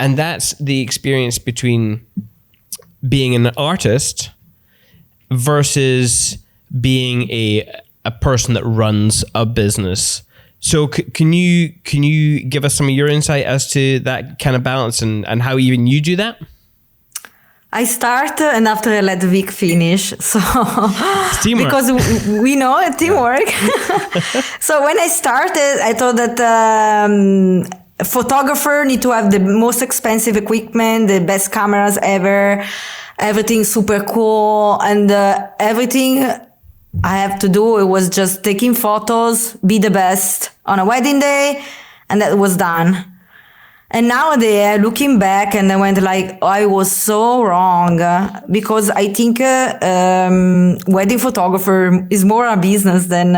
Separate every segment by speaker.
Speaker 1: And that's the experience between being an artist versus being a person that runs a business. So can you give us some of your insight as to that kind of balance and how even you do that?
Speaker 2: I start and after I let Vic finish. So
Speaker 1: teamwork.
Speaker 2: Because we know teamwork. So when I started, I thought that a photographer need to have the most expensive equipment, the best cameras ever, everything super cool, and everything I have to do, it was just taking photos, be the best on a wedding day, and that was done. And nowadays, looking back, and I went like, oh, I was so wrong, because I think wedding photographer is more a business than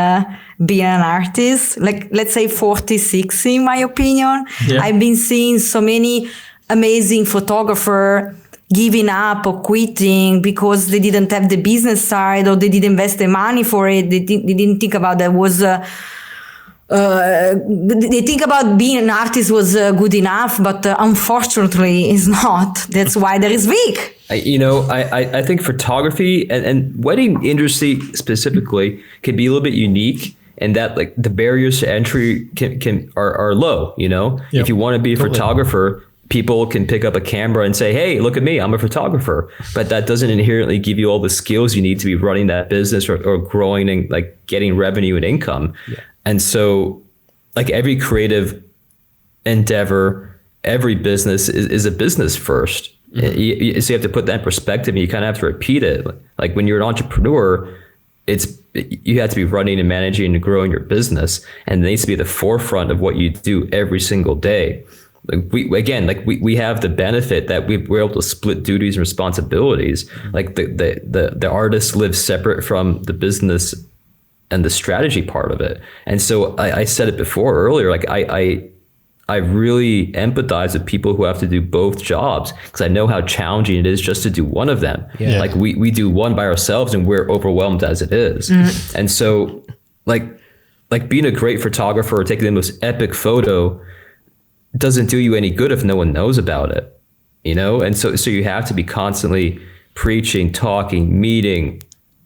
Speaker 2: being an artist. Like, let's say 40-60, in my opinion. Yeah. I've been seeing so many amazing photographers giving up or quitting because they didn't have the business side or they didn't invest the money for it. They didn't think about that was... they think about being an artist was good enough, but unfortunately it's not. That's why there is Vic.
Speaker 3: I think photography and wedding industry specifically can be a little bit unique in that like the barriers to entry are low. Yep. If you want to be a photographer, people can pick up a camera and say, hey, look at me, I'm a photographer. But that doesn't inherently give you all the skills you need to be running that business or growing and like getting revenue and income. Yeah. And so like every creative endeavor, every business is a business first. Mm-hmm. So you have to put that in perspective and you kind of have to repeat it. Like when you're an entrepreneur, you have to be running and managing and growing your business, and it needs to be the forefront of what you do every single day. Like we have the benefit that we're able to split duties and responsibilities. Like the artist lives separate from the business and the strategy part of it. And so I said it before earlier, like I really empathize with people who have to do both jobs because I know how challenging it is just to do one of them. Yeah. Like we do one by ourselves and we're overwhelmed as it is. Mm-hmm. And so like being a great photographer or taking the most epic photo doesn't do you any good if no one knows about it, And so you have to be constantly preaching, talking, meeting,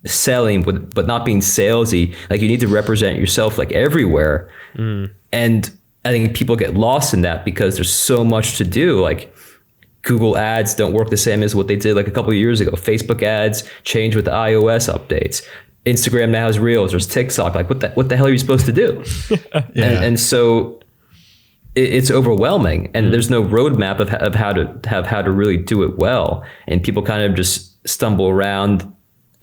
Speaker 3: selling, but not being salesy. Like you need to represent yourself like everywhere. And I think people get lost in that because there's so much to do. Like Google ads don't work the same as what they did like a couple of years ago. Facebook ads change with the iOS updates. Instagram now has Reels. There's TikTok. Like what the hell are you supposed to do? Yeah. And so it's overwhelming, and there's no roadmap of how to really do it well. And people kind of just stumble around.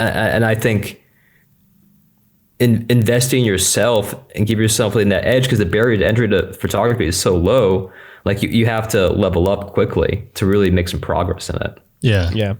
Speaker 3: And I think investing in yourself and give yourself in that edge, because the barrier to entry to photography is so low, like you have to level up quickly to really make some progress in it.
Speaker 4: Yeah.